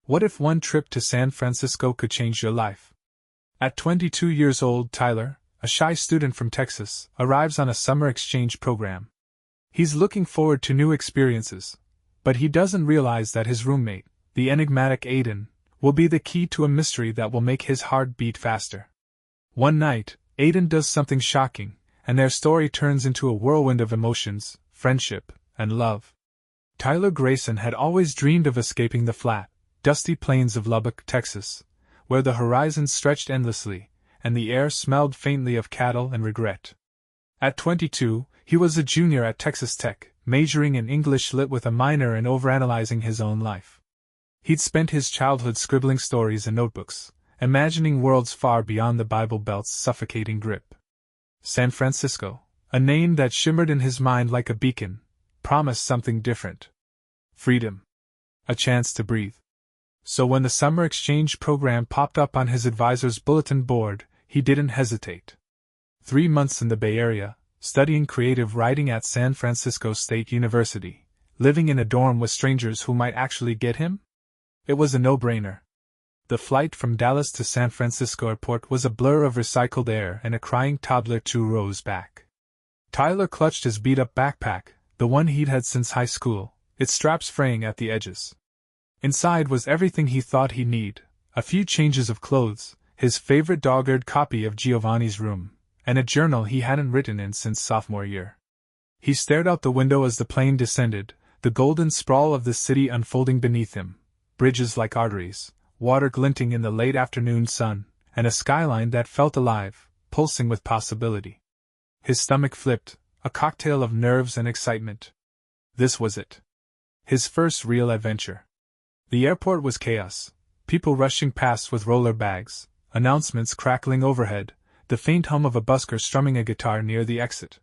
What if one trip to San Francisco could change your life? At 22 years old, Tyler, a shy student from Texas, arrives on a summer exchange program. He's looking forward to new experiences, but he doesn't realize that his roommate, the enigmatic Aiden, will be the key to a mystery that will make his heart beat faster. One night, Aiden does something shocking, and their story turns into a whirlwind of emotions, friendship, and love. Tyler Grayson had always dreamed of escaping the flat, dusty plains of Lubbock, Texas, where the horizon stretched endlessly, and the air smelled faintly of cattle and regret. At 22, he was a junior at Texas Tech, majoring in English Lit with a minor in overanalyzing his own life. He'd spent his childhood scribbling stories in notebooks, imagining worlds far beyond the Bible Belt's suffocating grip. San Francisco, a name that shimmered in his mind like a beacon, promised something different. Freedom. A chance to breathe. So when the summer exchange program popped up on his advisor's bulletin board, he didn't hesitate. 3 months in the Bay Area, studying creative writing at San Francisco State University, living in a dorm with strangers who might actually get him? It was a no-brainer. The flight from Dallas to San Francisco airport was a blur of recycled air and a crying toddler 2 rows back. Tyler clutched his beat-up backpack, the one he'd had since high school, its straps fraying at the edges. Inside was everything he thought he'd need: a few changes of clothes, his favorite dog-eared copy of Giovanni's Room, and a journal he hadn't written in since sophomore year. He stared out the window as the plane descended, the golden sprawl of the city unfolding beneath him, bridges like arteries, water glinting in the late afternoon sun, and a skyline that felt alive, pulsing with possibility. His stomach flipped, a cocktail of nerves and excitement. This was it. His first real adventure. The airport was chaos, people rushing past with roller bags, announcements crackling overhead, the faint hum of a busker strumming a guitar near the exit.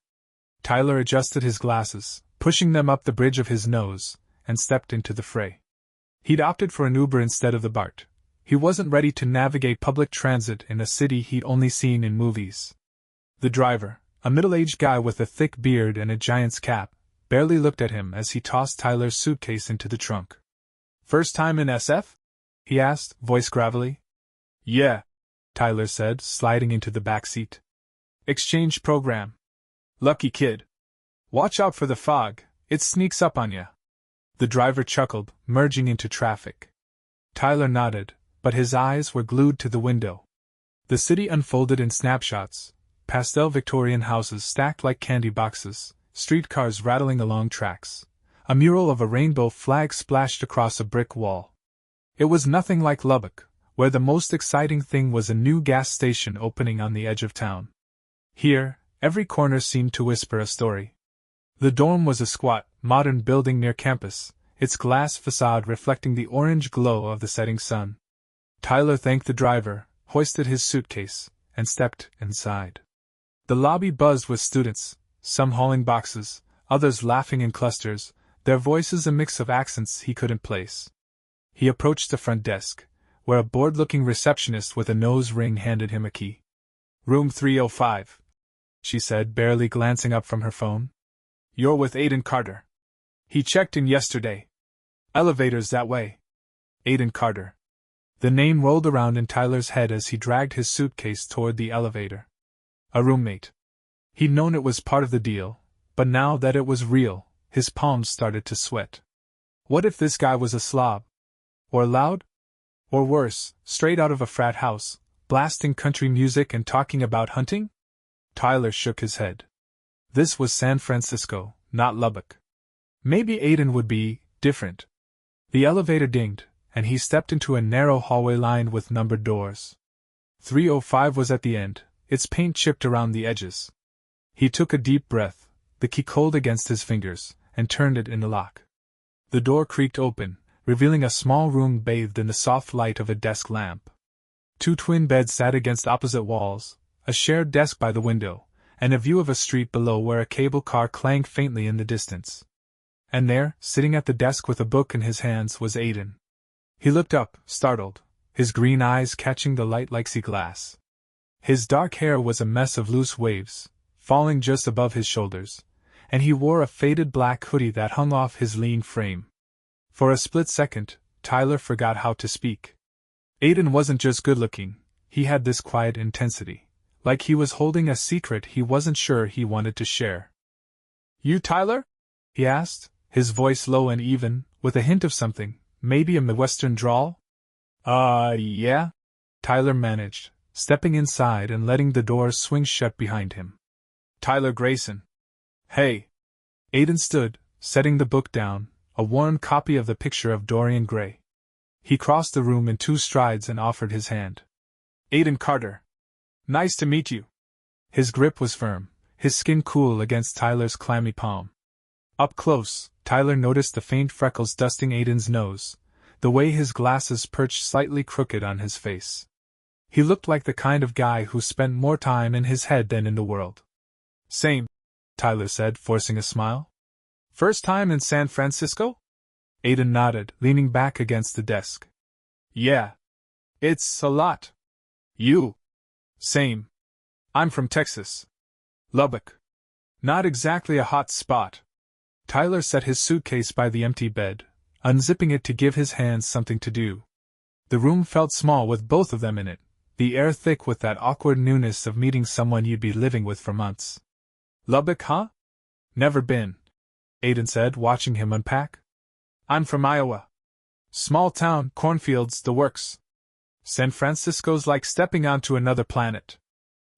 Tyler adjusted his glasses, pushing them up the bridge of his nose, and stepped into the fray. He'd opted for an Uber instead of the BART. He wasn't ready to navigate public transit in a city he'd only seen in movies. The driver, a middle-aged guy with a thick beard and a giant's cap, barely looked at him as he tossed Tyler's suitcase into the trunk. "First time in SF?" he asked, voice gravelly. "Yeah," Tyler said, sliding into the back seat. "Exchange program. Lucky kid. Watch out for the fog, it sneaks up on ya." The driver chuckled, merging into traffic. Tyler nodded, but his eyes were glued to the window. The city unfolded in snapshots: pastel Victorian houses stacked like candy boxes, streetcars rattling along tracks. A mural of a rainbow flag splashed across a brick wall. It was nothing like Lubbock, where the most exciting thing was a new gas station opening on the edge of town. Here, every corner seemed to whisper a story. The dorm was a squat, modern building near campus, its glass facade reflecting the orange glow of the setting sun. Tyler thanked the driver, hoisted his suitcase, and stepped inside. The lobby buzzed with students, some hauling boxes, others laughing in clusters, their voices a mix of accents he couldn't place. He approached the front desk, where a bored-looking receptionist with a nose ring handed him a key. "Room 305, she said, barely glancing up from her phone. "You're with Aiden Carter. He checked in yesterday. Elevator's that way." Aiden Carter. The name rolled around in Tyler's head as he dragged his suitcase toward the elevator. A roommate. He'd known it was part of the deal, but now that it was real, his palms started to sweat. What if this guy was a slob? Or loud? Or worse, straight out of a frat house, blasting country music and talking about hunting? Tyler shook his head. This was San Francisco, not Lubbock. Maybe Aiden would be different. The elevator dinged, and he stepped into a narrow hallway lined with numbered doors. 305 was at the end, its paint chipped around the edges. He took a deep breath, the key cold against his fingers, and turned it in the lock. The door creaked open, revealing a small room bathed in the soft light of a desk lamp. 2 twin beds sat against opposite walls, a shared desk by the window, and a view of a street below where a cable car clanged faintly in the distance. And there, sitting at the desk with a book in his hands, was Aiden. He looked up, startled, his green eyes catching the light like sea glass. His dark hair was a mess of loose waves, falling just above his shoulders, and he wore a faded black hoodie that hung off his lean frame. For a split second, Tyler forgot how to speak. Aiden wasn't just good-looking, he had this quiet intensity. Like he was holding a secret he wasn't sure he wanted to share. "You Tyler?" he asked, his voice low and even, with a hint of something, maybe a Midwestern drawl. Yeah," Tyler managed, stepping inside and letting the doors swing shut behind him. "Tyler Grayson." "Hey." Aiden stood, setting the book down, a worn copy of the picture of Dorian Gray. He crossed the room in 2 strides and offered his hand. "Aiden Carter. Nice to meet you." His grip was firm, his skin cool against Tyler's clammy palm. Up close, Tyler noticed the faint freckles dusting Aiden's nose, the way his glasses perched slightly crooked on his face. He looked like the kind of guy who spent more time in his head than in the world. "Same," Tyler said, forcing a smile. "First time in San Francisco?" Aiden nodded, leaning back against the desk. "Yeah. It's a lot." "You?" "Same. I'm from Texas. Lubbock. Not exactly a hot spot." Tyler set his suitcase by the empty bed, unzipping it to give his hands something to do. The room felt small with both of them in it, the air thick with that awkward newness of meeting someone you'd be living with for months. "Lubbock, huh? Never been," Aiden said, watching him unpack. "I'm from Iowa. Small town, cornfields, the works. San Francisco's like stepping onto another planet."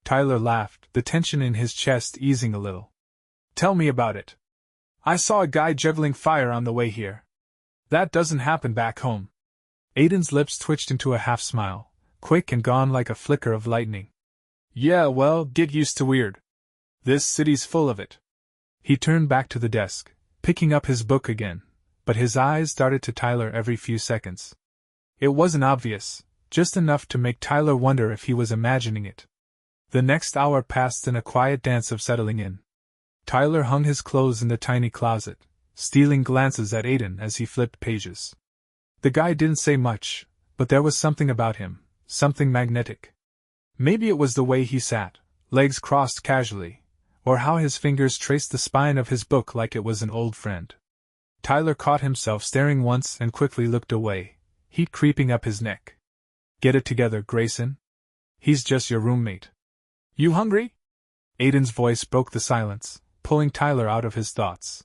Tyler laughed, the tension in his chest easing a little. "Tell me about it. I saw a guy juggling fire on the way here. That doesn't happen back home." Aiden's lips twitched into a half-smile, quick and gone like a flicker of lightning. "Yeah, well, get used to weird. This city's full of it." He turned back to the desk, picking up his book again, but his eyes darted to Tyler every few seconds. It wasn't obvious, just enough to make Tyler wonder if he was imagining it. The next hour passed in a quiet dance of settling in. Tyler hung his clothes in the tiny closet, stealing glances at Aiden as he flipped pages. The guy didn't say much, but there was something about him, something magnetic. Maybe it was the way he sat, legs crossed casually, or how his fingers traced the spine of his book like it was an old friend. Tyler caught himself staring once and quickly looked away, heat creeping up his neck. "Get it together, Grayson. He's just your roommate." "You hungry?" Aiden's voice broke the silence, pulling Tyler out of his thoughts.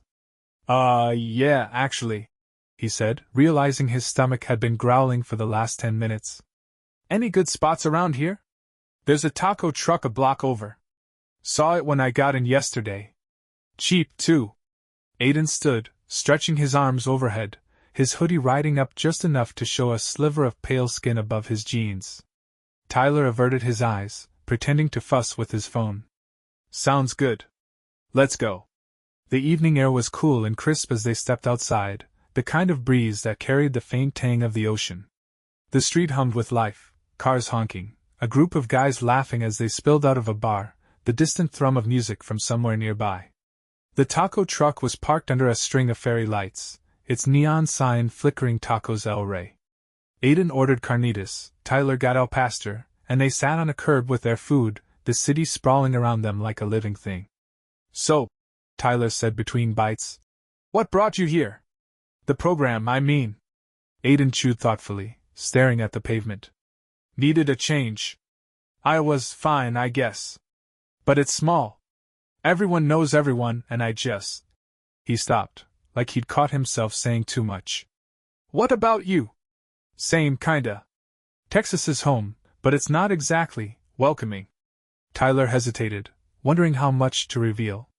Yeah, actually," he said, realizing his stomach had been growling for the last 10 minutes. "Any good spots around here? There's a taco truck a block over. Saw it when I got in yesterday. Cheap, too." Aiden stood, stretching his arms overhead, his hoodie riding up just enough to show a sliver of pale skin above his jeans. Tyler averted his eyes, pretending to fuss with his phone. "Sounds good. Let's go." The evening air was cool and crisp as they stepped outside, the kind of breeze that carried the faint tang of the ocean. The street hummed with life, cars honking, a group of guys laughing as they spilled out of a bar, the distant thrum of music from somewhere nearby. The taco truck was parked under a string of fairy lights, its neon sign flickering Tacos El Rey. Aiden ordered carnitas, Tyler got al pastor, and they sat on a curb with their food, the city sprawling around them like a living thing. "So," Tyler said between bites, "what brought you here?" "The program, I mean." Aiden chewed thoughtfully, staring at the pavement. "Needed a change. Iowa's fine, I guess. But it's small. Everyone knows everyone, and I just..." He stopped, like he'd caught himself saying too much. "What about you?" "Same kinda. Texas is home, but it's not exactly welcoming." Tyler hesitated, wondering how much to reveal.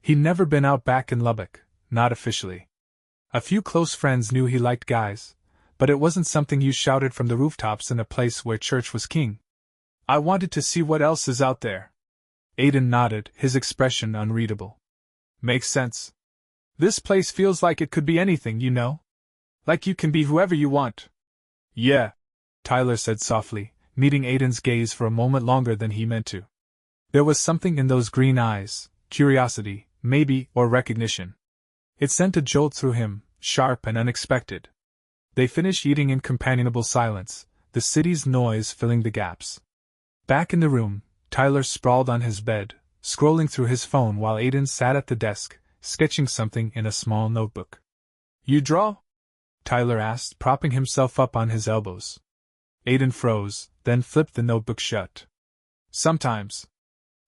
He'd never been out back in Lubbock, not officially. A few close friends knew he liked guys, but it wasn't something you shouted from the rooftops in a place where church was king. "I wanted to see what else is out there." Aiden nodded, his expression unreadable. "Makes sense. This place feels like it could be anything, you know? Like you can be whoever you want." "Yeah," Tyler said softly, meeting Aiden's gaze for a moment longer than he meant to. There was something in those green eyes, curiosity, maybe, or recognition. It sent a jolt through him, sharp and unexpected. They finished eating in companionable silence, the city's noise filling the gaps. Back in the room, Tyler sprawled on his bed, scrolling through his phone while Aiden sat at the desk, sketching something in a small notebook. "You draw?" Tyler asked, propping himself up on his elbows. Aiden froze, then flipped the notebook shut. Sometimes.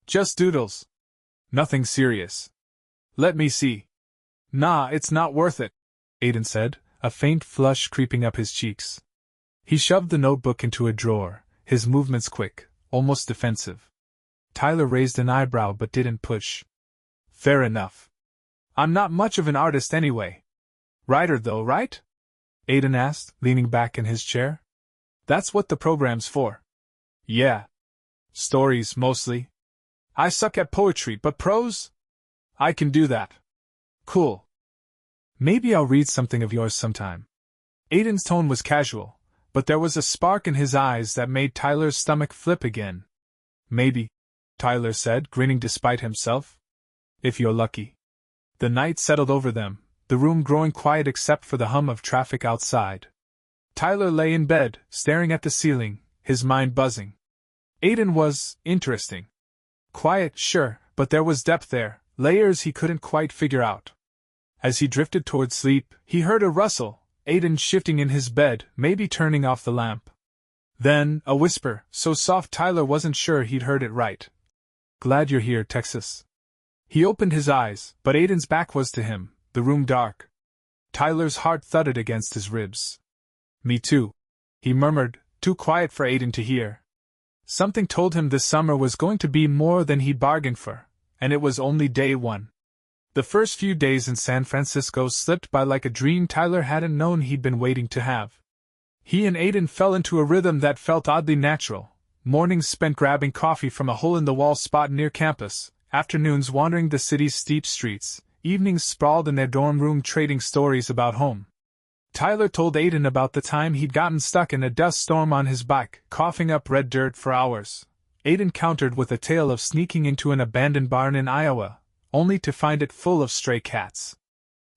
Just doodles. Nothing serious. Let me see. Nah, it's not worth it, Aiden said, a faint flush creeping up his cheeks. He shoved the notebook into a drawer, his movements quick, almost defensive. Tyler raised an eyebrow but didn't push. Fair enough. I'm not much of an artist anyway. Writer though, right? Aiden asked, leaning back in his chair. That's what the program's for. Yeah. Stories, mostly. I suck at poetry, but prose? I can do that. Cool. Maybe I'll read something of yours sometime. Aiden's tone was casual, but there was a spark in his eyes that made Tyler's stomach flip again. Maybe, Tyler said, grinning despite himself. If you're lucky. The night settled over them, the room growing quiet except for the hum of traffic outside. Tyler lay in bed, staring at the ceiling, his mind buzzing. Aiden was interesting. Quiet, sure, but there was depth there, layers he couldn't quite figure out. As he drifted toward sleep, he heard a rustle, Aiden shifting in his bed, maybe turning off the lamp. Then, a whisper, so soft Tyler wasn't sure he'd heard it right. Glad you're here, Texas. He opened his eyes, but Aiden's back was to him, the room dark. Tyler's heart thudded against his ribs. Me too, he murmured, too quiet for Aiden to hear. Something told him this summer was going to be more than he'd bargained for, and it was only day one. The first few days in San Francisco slipped by like a dream Tyler hadn't known he'd been waiting to have. He and Aiden fell into a rhythm that felt oddly natural, mornings spent grabbing coffee from a hole-in-the-wall spot near campus, afternoons wandering the city's steep streets, evenings sprawled in their dorm room trading stories about home. Tyler told Aiden about the time he'd gotten stuck in a dust storm on his bike, coughing up red dirt for hours. Aiden countered with a tale of sneaking into an abandoned barn in Iowa, only to find it full of stray cats.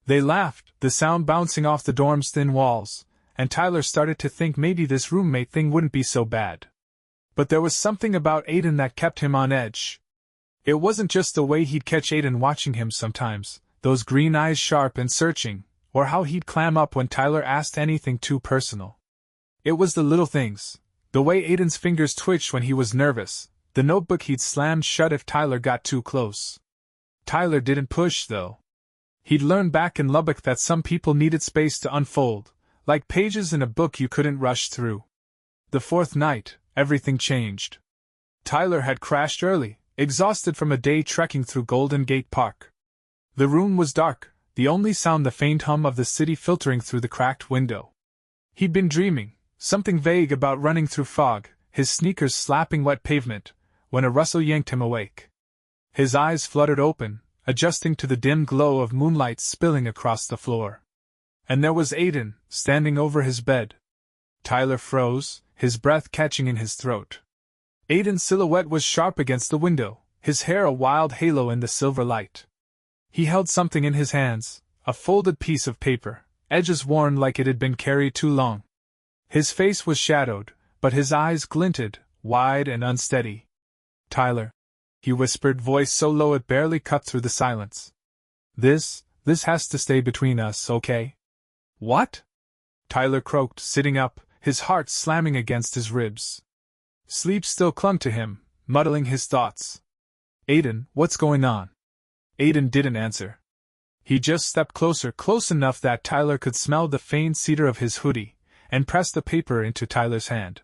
They laughed, the sound bouncing off the dorm's thin walls, and Tyler started to think maybe this roommate thing wouldn't be so bad. But there was something about Aiden that kept him on edge. It wasn't just the way he'd catch Aiden watching him sometimes, those green eyes sharp and searching, or how he'd clam up when Tyler asked anything too personal. It was the little things, the way Aiden's fingers twitched when he was nervous, the notebook he'd slammed shut if Tyler got too close. Tyler didn't push, though. He'd learned back in Lubbock that some people needed space to unfold, like pages in a book you couldn't rush through. The fourth night, everything changed. Tyler had crashed early, exhausted from a day trekking through Golden Gate Park. The room was dark, the only sound the faint hum of the city filtering through the cracked window. He'd been dreaming, something vague about running through fog, his sneakers slapping wet pavement, when a rustle yanked him awake. His eyes fluttered open, adjusting to the dim glow of moonlight spilling across the floor. And there was Aiden, standing over his bed. Tyler froze, his breath catching in his throat. Aiden's silhouette was sharp against the window, his hair a wild halo in the silver light. He held something in his hands, a folded piece of paper, edges worn like it had been carried too long. His face was shadowed, but his eyes glinted, wide and unsteady. Tyler, he whispered, voice so low it barely cut through the silence. This has to stay between us, okay? What? Tyler croaked, sitting up, his heart slamming against his ribs. Sleep still clung to him, muddling his thoughts. Aiden, what's going on? Aiden didn't answer. He just stepped closer, close enough that Tyler could smell the faint cedar of his hoodie, and pressed the paper into Tyler's hand.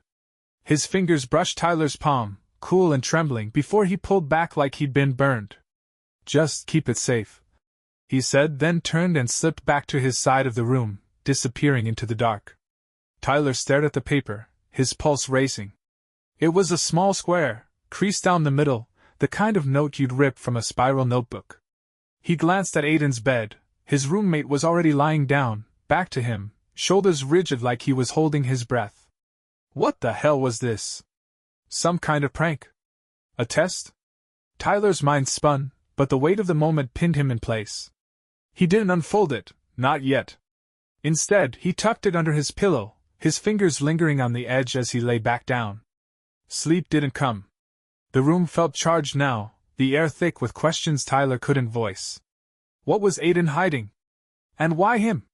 His fingers brushed Tyler's palm, cool and trembling, before he pulled back like he'd been burned. Just keep it safe, he said, then turned and slipped back to his side of the room, disappearing into the dark. Tyler stared at the paper, his pulse racing. It was a small square, creased down the middle, the kind of note you'd rip from a spiral notebook. He glanced at Aiden's bed. His roommate was already lying down, back to him, shoulders rigid like he was holding his breath. What the hell was this? Some kind of prank? A test? Tyler's mind spun, but the weight of the moment pinned him in place. He didn't unfold it, not yet. Instead, he tucked it under his pillow, his fingers lingering on the edge as he lay back down. Sleep didn't come. The room felt charged now, the air thick with questions Tyler couldn't voice. What was Aiden hiding? And why him?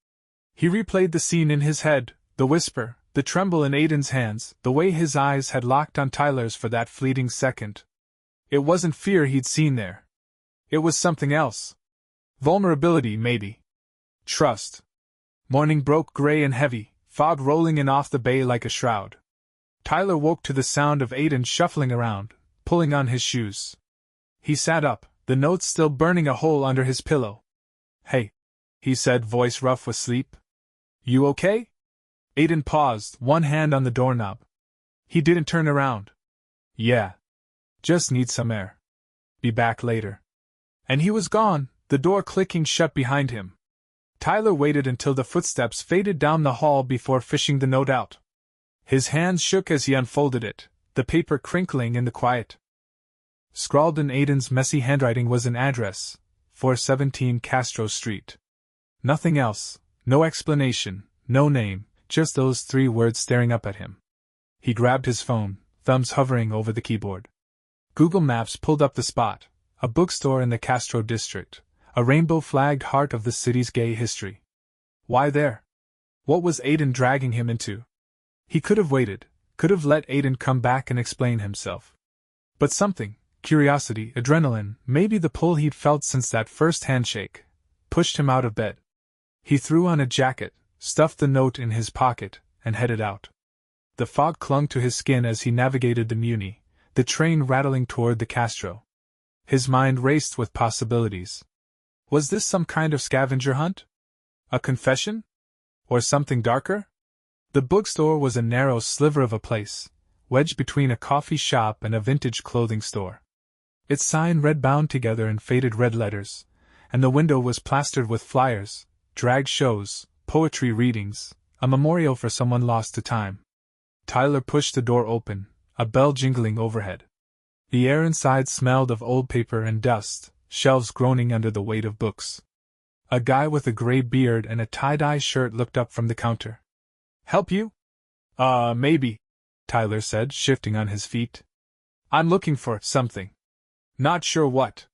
He replayed the scene in his head, the whisper, the tremble in Aiden's hands, the way his eyes had locked on Tyler's for that fleeting second. It wasn't fear he'd seen there. It was something else. Vulnerability, maybe. Trust. Morning broke gray and heavy, fog rolling in off the bay like a shroud. Tyler woke to the sound of Aiden shuffling around, pulling on his shoes. He sat up, the notes still burning a hole under his pillow. "Hey," he said, voice rough with sleep. "You okay?" Aiden paused, one hand on the doorknob. He didn't turn around. "Yeah. Just need some air. Be back later." And he was gone, the door clicking shut behind him. Tyler waited until the footsteps faded down the hall before fishing the note out. His hands shook as he unfolded it, the paper crinkling in the quiet. Scrawled in Aiden's messy handwriting was an address, 417 Castro Street. Nothing else, no explanation, no name, just those 3 words staring up at him. He grabbed his phone, thumbs hovering over the keyboard. Google Maps pulled up the spot, a bookstore in the Castro district, a rainbow-flagged heart of the city's gay history. Why there? What was Aiden dragging him into? He could have waited, could have let Aiden come back and explain himself. But something, curiosity, adrenaline, maybe the pull he'd felt since that first handshake, pushed him out of bed. He threw on a jacket, stuffed the note in his pocket, and headed out. The fog clung to his skin as he navigated the Muni, the train rattling toward the Castro. His mind raced with possibilities. Was this some kind of scavenger hunt? A confession? Or something darker? The bookstore was a narrow sliver of a place, wedged between a coffee shop and a vintage clothing store. Its sign read bound together in faded red letters, and the window was plastered with flyers, drag shows, poetry readings, a memorial for someone lost to time. Tyler pushed the door open, a bell jingling overhead. The air inside smelled of old paper and dust, shelves groaning under the weight of books. A guy with a gray beard and a tie-dye shirt looked up from the counter. "Help you?" Maybe," Tyler said, shifting on his feet. "I'm looking for something. Not sure what."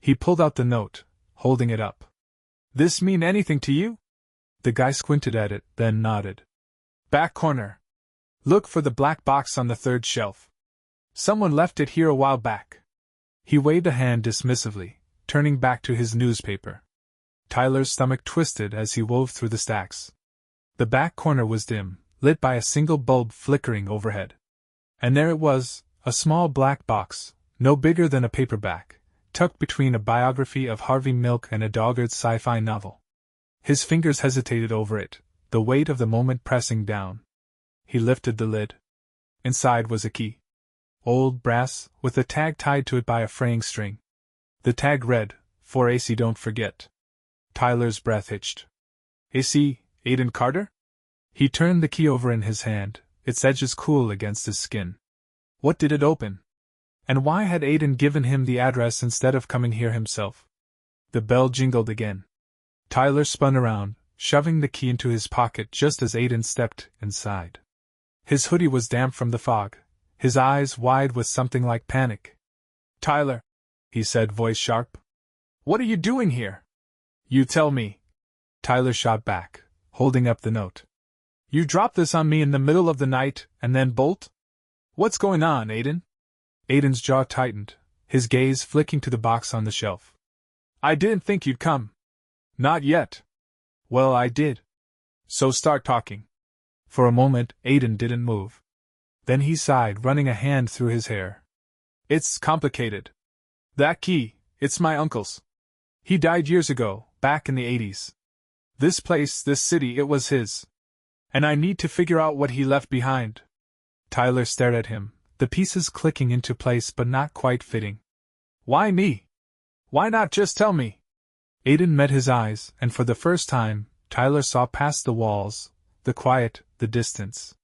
He pulled out the note, holding it up. "This mean anything to you?" The guy squinted at it, then nodded. "Back corner. Look for the black box on the 3rd shelf. Someone left it here a while back." He waved a hand dismissively, turning back to his newspaper. Tyler's stomach twisted as he wove through the stacks. The back corner was dim, lit by a single bulb flickering overhead. And there it was, a small black box, no bigger than a paperback, tucked between a biography of Harvey Milk and a dogged sci-fi novel. His fingers hesitated over it, the weight of the moment pressing down. He lifted the lid. Inside was a key. Old brass, with a tag tied to it by a fraying string. The tag read, "For AC don't forget." Tyler's breath hitched. "AC, Aiden Carter?" He turned the key over in his hand, its edges cool against his skin. What did it open? And why had Aiden given him the address instead of coming here himself? The bell jingled again. Tyler spun around, shoving the key into his pocket just as Aiden stepped inside. His hoodie was damp from the fog, his eyes wide with something like panic. "Tyler," he said, voice sharp. "What are you doing here?" "You tell me." Tyler shot back, holding up the note. "You drop this on me in the middle of the night, and then bolt? What's going on, Aiden?" Aiden's jaw tightened, his gaze flicking to the box on the shelf. "I didn't think you'd come." "Not yet." "Well, I did. So start talking." For a moment, Aiden didn't move. Then he sighed, running a hand through his hair. "It's complicated. That key, it's my uncle's. He died years ago, back in the 80s. This place, this city, it was his. And I need to figure out what he left behind." Tyler stared at him, the pieces clicking into place but not quite fitting. "Why me? Why not just tell me?" Aiden met his eyes, and for the first time, Tyler saw past the walls, the quiet, the distance.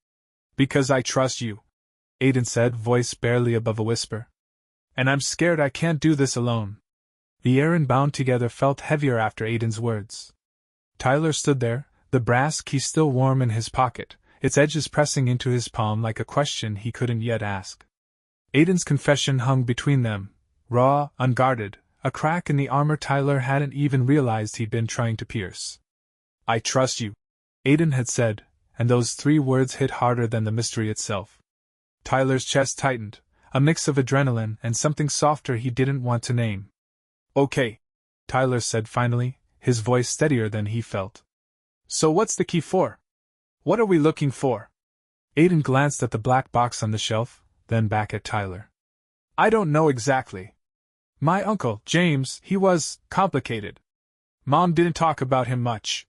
"Because I trust you," Aiden said, voice barely above a whisper. "And I'm scared I can't do this alone." The air and bound together felt heavier after Aiden's words. Tyler stood there, the brass key still warm in his pocket, its edges pressing into his palm like a question he couldn't yet ask. Aiden's confession hung between them, raw, unguarded, a crack in the armor Tyler hadn't even realized he'd been trying to pierce. "I trust you," Aiden had said, and those 3 words hit harder than the mystery itself. Tyler's chest tightened, a mix of adrenaline and something softer he didn't want to name. Okay, Tyler said finally, his voice steadier than he felt. So what's the key for? What are we looking for? Aiden glanced at the black box on the shelf, then back at Tyler. I don't know exactly. My uncle, James, he was complicated. Mom didn't talk about him much.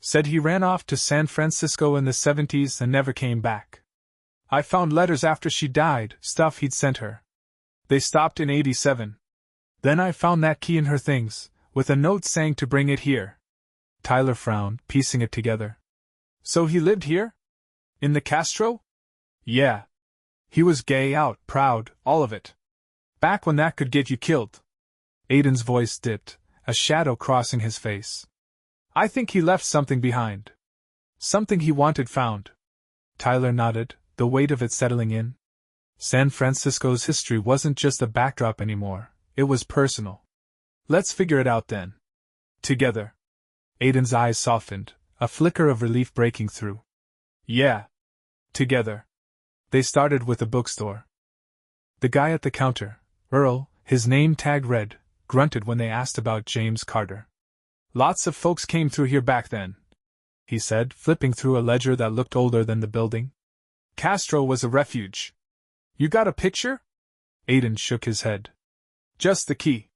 Said he ran off to San Francisco in the 70s and never came back. I found letters after she died, stuff he'd sent her. They stopped in 87. Then I found that key in her things, with a note saying to bring it here. Tyler frowned, piecing it together. So he lived here? In the Castro? Yeah. He was gay out, proud, all of it. Back when that could get you killed. Aiden's voice dipped, a shadow crossing his face. I think he left something behind. Something he wanted found. Tyler nodded, the weight of it settling in. San Francisco's history wasn't just a backdrop anymore, it was personal. Let's figure it out then. Together. Aiden's eyes softened, a flicker of relief breaking through. Yeah. Together. They started with a bookstore. The guy at the counter, Earl, his name tag read, grunted when they asked about James Carter. Lots of folks came through here back then, he said, flipping through a ledger that looked older than the building. Castro was a refuge. You got a picture? Aiden shook his head. Just the key.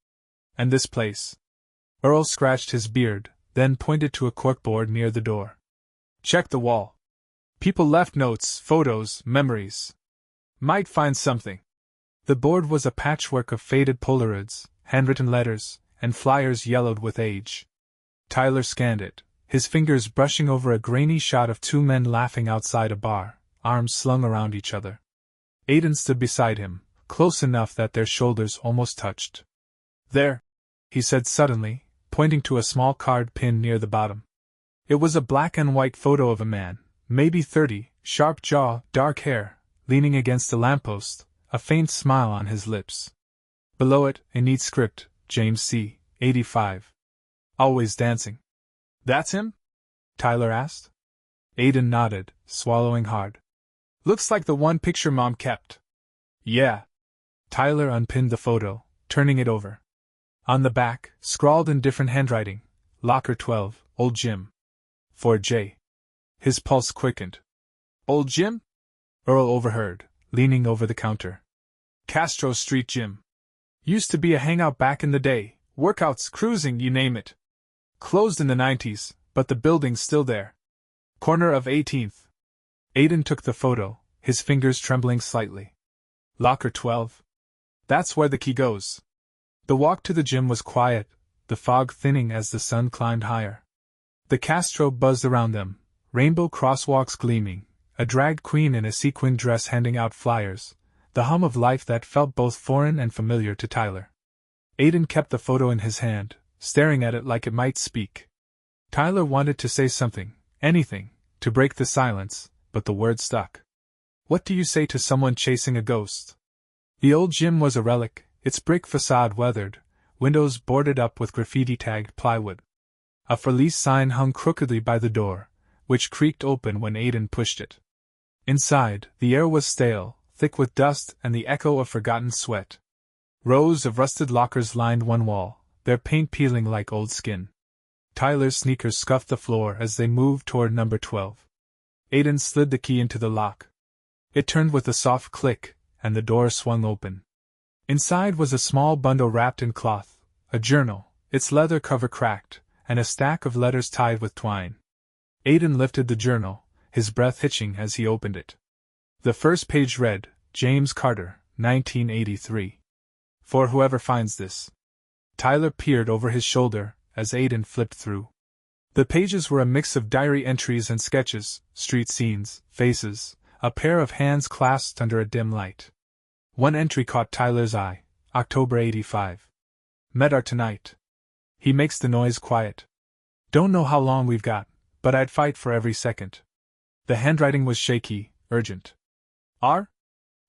And this place. Earl scratched his beard, then pointed to a corkboard near the door. Check the wall. People left notes, photos, memories. Might find something. The board was a patchwork of faded Polaroids, handwritten letters, and flyers yellowed with age. Tyler scanned it, his fingers brushing over a grainy shot of 2 men laughing outside a bar, arms slung around each other. Aiden stood beside him, close enough that their shoulders almost touched. There, he said suddenly, pointing to a small card pinned near the bottom. It was a black and white photo of a man, maybe 30, sharp jaw, dark hair, leaning against a lamppost, a faint smile on his lips. Below it, in neat script, James C., 85. Always dancing. That's him? Tyler asked. Aiden nodded, swallowing hard. Looks like the one picture Mom kept. Yeah. Tyler unpinned the photo, turning it over. On the back, scrawled in different handwriting, Locker 12, Old Jim. 4J. His pulse quickened. Old Jim? Earl overheard, leaning over the counter. Castro Street Gym. Used to be a hangout back in the day, workouts, cruising, you name it. Closed in the 90s, but the building's still there. Corner of 18th. Aiden took the photo, his fingers trembling slightly. Locker 12. That's where the key goes. The walk to the gym was quiet, the fog thinning as the sun climbed higher. The Castro buzzed around them, rainbow crosswalks gleaming, a drag queen in a sequined dress handing out flyers, the hum of life that felt both foreign and familiar to Tyler. Aiden kept the photo in his hand, staring at it like it might speak. Tyler wanted to say something, anything, to break the silence, but the word stuck. What do you say to someone chasing a ghost? The old gym was a relic, its brick facade weathered, windows boarded up with graffiti-tagged plywood. A for lease sign hung crookedly by the door, which creaked open when Aiden pushed it. Inside, the air was stale, thick with dust and the echo of forgotten sweat. Rows of rusted lockers lined one wall, their paint peeling like old skin. Tyler's sneakers scuffed the floor as they moved toward number 12. Aiden slid the key into the lock. It turned with a soft click, and the door swung open. Inside was a small bundle wrapped in cloth, a journal, its leather cover cracked, and a stack of letters tied with twine. Aiden lifted the journal, his breath hitching as he opened it. The first page read, James Carter, 1983. For whoever finds this. Tyler peered over his shoulder as Aiden flipped through. The pages were a mix of diary entries and sketches, street scenes, faces, a pair of hands clasped under a dim light. One entry caught Tyler's eye, October 85. Met her tonight. He makes the noise quiet. Don't know how long we've got, but I'd fight for every second. The handwriting was shaky, urgent. R?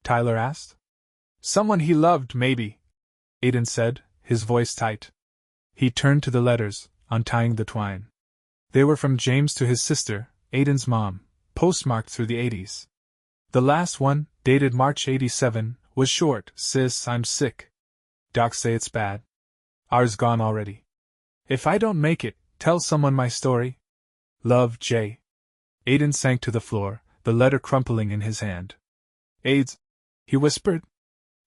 Tyler asked. Someone he loved, maybe, Aiden said, his voice tight. He turned to the letters, untying the twine. They were from James to his sister, Aiden's mom, postmarked through the 80s. The last one, dated March 87, was short: "Sis, I'm sick. Docs say it's bad. Ours gone already. If I don't make it, tell someone my story. Love, J." Aiden sank to the floor, the letter crumpling in his hand. "AIDS," he whispered.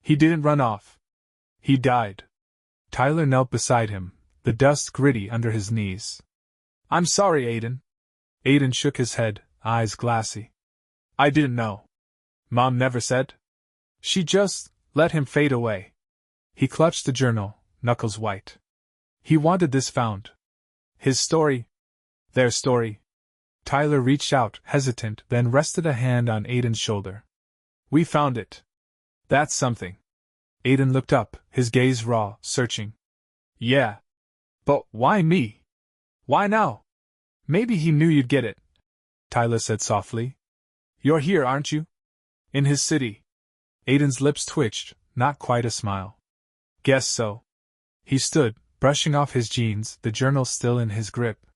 "He didn't run off. He died." Tyler knelt beside him, the dust gritty under his knees. "I'm sorry, Aiden." Aiden shook his head, eyes glassy. "I didn't know. Mom never said. She just let him fade away." He clutched the journal, knuckles white. He wanted this found. His story. Their story. Tyler reached out, hesitant, then rested a hand on Aiden's shoulder. "We found it. That's something." Aiden looked up, his gaze raw, searching. "Yeah. But why me? Why now?" "Maybe he knew you'd get it," Tyler said softly. "You're here, aren't you? In his city." Aiden's lips twitched, not quite a smile. "Guess so." He stood, brushing off his jeans, the journal still in his grip.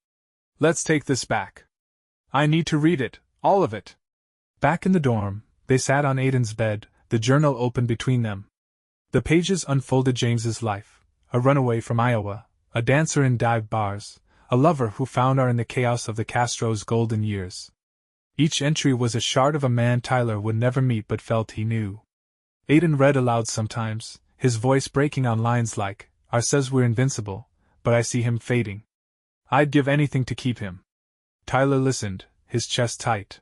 "Let's take this back. I need to read it, all of it." Back in the dorm, they sat on Aiden's bed, the journal open between them. The pages unfolded James's life: a runaway from Iowa, a dancer in dive bars, a lover who found her in the chaos of the Castro's golden years. Each entry was a shard of a man Tyler would never meet but felt he knew. Aiden read aloud sometimes, his voice breaking on lines like, "R says we're invincible, but I see him fading. I'd give anything to keep him." Tyler listened, his chest tight.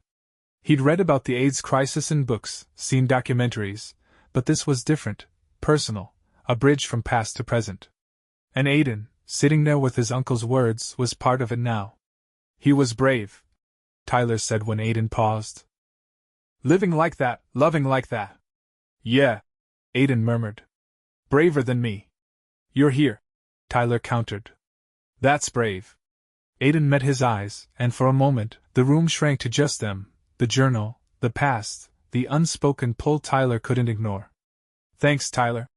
He'd read about the AIDS crisis in books, seen documentaries, but this was different, personal, a bridge from past to present. And Aiden, sitting there with his uncle's words, was part of it now. "He was brave," Tyler said when Aiden paused. "Living like that, loving like that." "Yeah," Aiden murmured. "Braver than me." "You're here," Tyler countered. "That's brave." Aiden met his eyes, and for a moment, the room shrank to just them, the journal, the past, the unspoken pull Tyler couldn't ignore. "Thanks, Tyler,"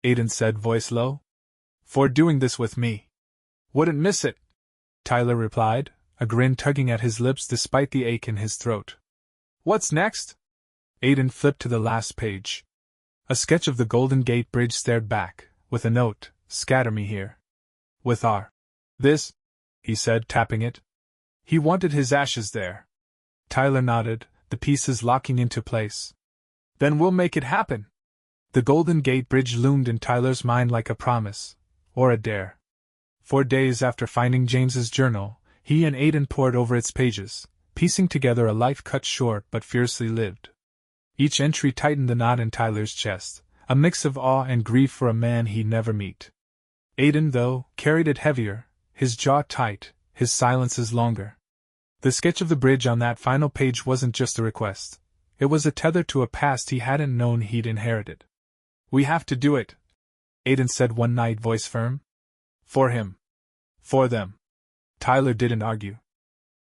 Aiden said, voice low. "For doing this with me." "Wouldn't miss it," Tyler replied, a grin tugging at his lips despite the ache in his throat. "What's next?" Aiden flipped to the last page. A sketch of the Golden Gate Bridge stared back, with a note, "Scatter me here. With R. This," he said, tapping it. "He wanted his ashes there." Tyler nodded, the pieces locking into place. "Then we'll make it happen." The Golden Gate Bridge loomed in Tyler's mind like a promise, or a dare. 4 days after finding James's journal, he and Aiden pored over its pages, piecing together a life cut short but fiercely lived. Each entry tightened the knot in Tyler's chest, a mix of awe and grief for a man he'd never meet. Aiden, though, carried it heavier, his jaw tight, his silences longer. The sketch of the bridge on that final page wasn't just a request. It was a tether to a past he hadn't known he'd inherited. "We have to do it," Aiden said one night, voice firm. "For him. For them." Tyler didn't argue.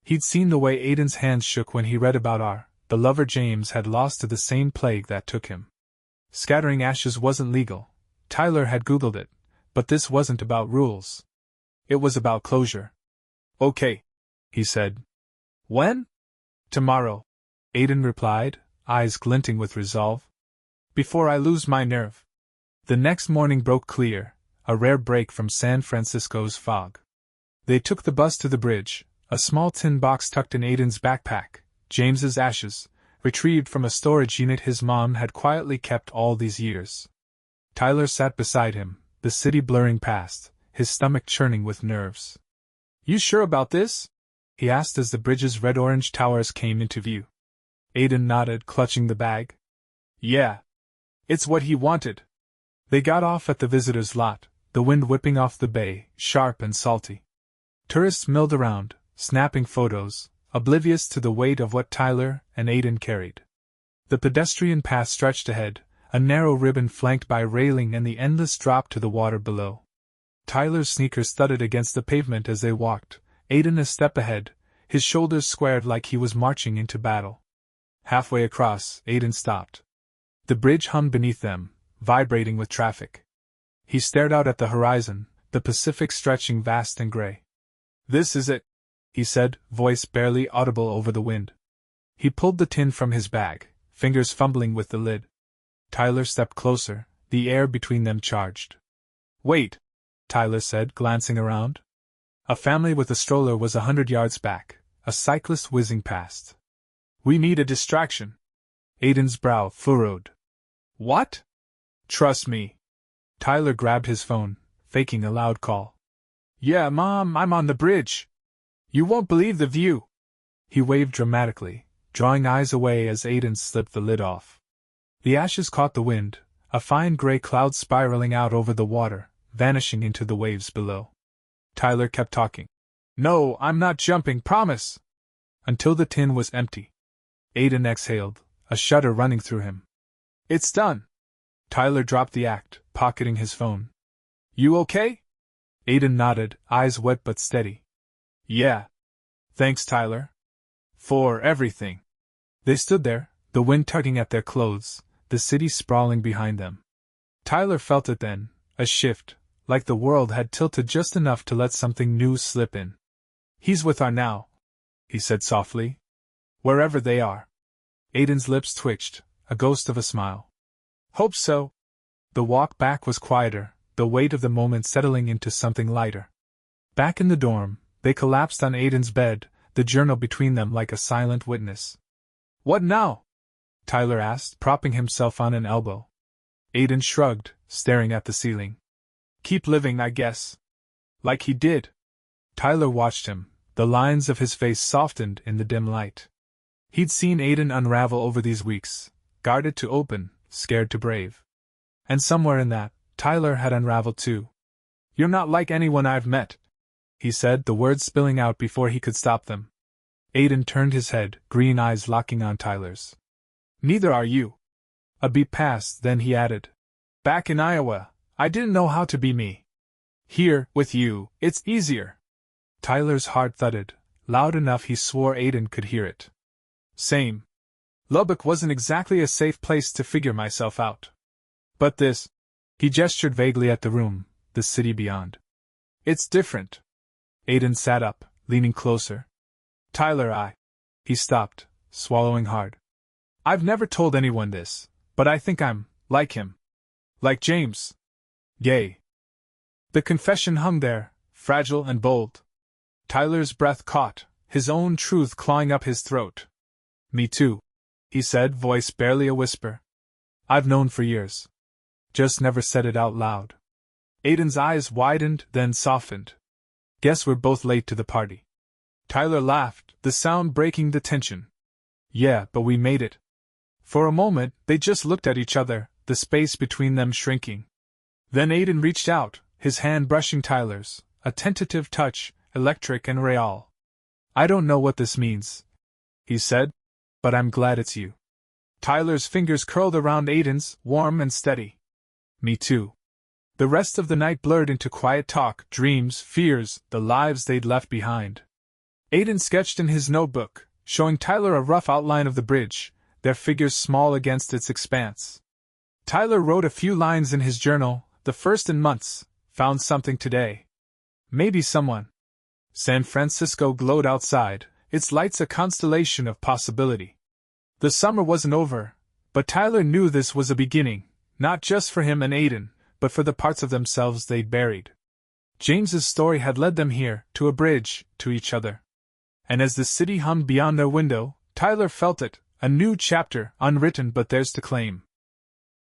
He'd seen the way Aiden's hands shook when he read about R, the lover James had lost to the same plague that took him. Scattering ashes wasn't legal. Tyler had Googled it, but this wasn't about rules. It was about closure. "Okay," he said. "When?" "Tomorrow," Aiden replied, eyes glinting with resolve. "Before I lose my nerve." The next morning broke clear, a rare break from San Francisco's fog. They took the bus to the bridge, a small tin box tucked in Aiden's backpack, James's ashes, retrieved from a storage unit his mom had quietly kept all these years. Tyler sat beside him, the city blurring past, his stomach churning with nerves. "You sure about this?" he asked as the bridge's red-orange towers came into view. Aiden nodded, clutching the bag. "Yeah. It's what he wanted." They got off at the visitor's lot, the wind whipping off the bay, sharp and salty. Tourists milled around, snapping photos, oblivious to the weight of what Tyler and Aiden carried. The pedestrian path stretched ahead, a narrow ribbon flanked by railing and the endless drop to the water below. Tyler's sneakers thudded against the pavement as they walked, Aiden a step ahead, his shoulders squared like he was marching into battle. Halfway across, Aiden stopped. The bridge hummed beneath them, vibrating with traffic. He stared out at the horizon, the Pacific stretching vast and gray. "This is it," he said, voice barely audible over the wind. He pulled the tin from his bag, fingers fumbling with the lid. Tyler stepped closer, the air between them charged. Wait, Tyler said, glancing around. A family with a stroller was 100 yards back, a cyclist whizzing past. We need a distraction. Aiden's brow furrowed. What? Trust me. Tyler grabbed his phone, faking a loud call. Yeah, Mom, I'm on the bridge. You won't believe the view. He waved dramatically, drawing eyes away as Aiden slipped the lid off. The ashes caught the wind, a fine gray cloud spiraling out over the water, vanishing into the waves below. Tyler kept talking. No, I'm not jumping, promise! Until the tin was empty. Aiden exhaled, a shudder running through him. It's done! Tyler dropped the act, pocketing his phone. You okay? Aiden nodded, eyes wet but steady. Yeah. Thanks, Tyler. For everything. They stood there, the wind tugging at their clothes, the city sprawling behind them. Tyler felt it then, a shift, like the world had tilted just enough to let something new slip in. He's with her now, he said softly. Wherever they are. Aiden's lips twitched, a ghost of a smile. Hope so. The walk back was quieter, the weight of the moment settling into something lighter. Back in the dorm, they collapsed on Aiden's bed, the journal between them like a silent witness. What now? Tyler asked, propping himself on an elbow. Aiden shrugged, staring at the ceiling. Keep living, I guess. Like he did. Tyler watched him, the lines of his face softened in the dim light. He'd seen Aiden unravel over these weeks, guarded to open, scared to brave. And somewhere in that, Tyler had unraveled too. You're not like anyone I've met, he said, the words spilling out before he could stop them. Aiden turned his head, green eyes locking on Tyler's. Neither are you. A beat passed, then he added. Back in Iowa, I didn't know how to be me. Here, with you, it's easier. Tyler's heart thudded, loud enough he swore Aiden could hear it. Same. Lubbock wasn't exactly a safe place to figure myself out. But this, he gestured vaguely at the room, the city beyond. It's different. Aiden sat up, leaning closer. Tyler, He stopped, swallowing hard. I've never told anyone this, but I think I'm like him. Like James. Yay. The confession hung there, fragile and bold. Tyler's breath caught, his own truth clawing up his throat. Me too, he said, voice barely a whisper. I've known for years. Just never said it out loud. Aiden's eyes widened, then softened. Guess we're both late to the party. Tyler laughed, the sound breaking the tension. Yeah, but we made it. For a moment, they just looked at each other, the space between them shrinking. Then Aiden reached out, his hand brushing Tyler's, a tentative touch, electric and real. I don't know what this means, he said, but I'm glad it's you. Tyler's fingers curled around Aiden's, warm and steady. Me too. The rest of the night blurred into quiet talk, dreams, fears, the lives they'd left behind. Aiden sketched in his notebook, showing Tyler a rough outline of the bridge, their figures small against its expanse. Tyler wrote a few lines in his journal, the first in months, found something today. Maybe someone. San Francisco glowed outside, its lights a constellation of possibility. The summer wasn't over, but Tyler knew this was a beginning, not just for him and Aiden, but for the parts of themselves they'd buried. James's story had led them here, to a bridge, to each other. And as the city hummed beyond their window, Tyler felt it, a new chapter, unwritten but theirs to claim.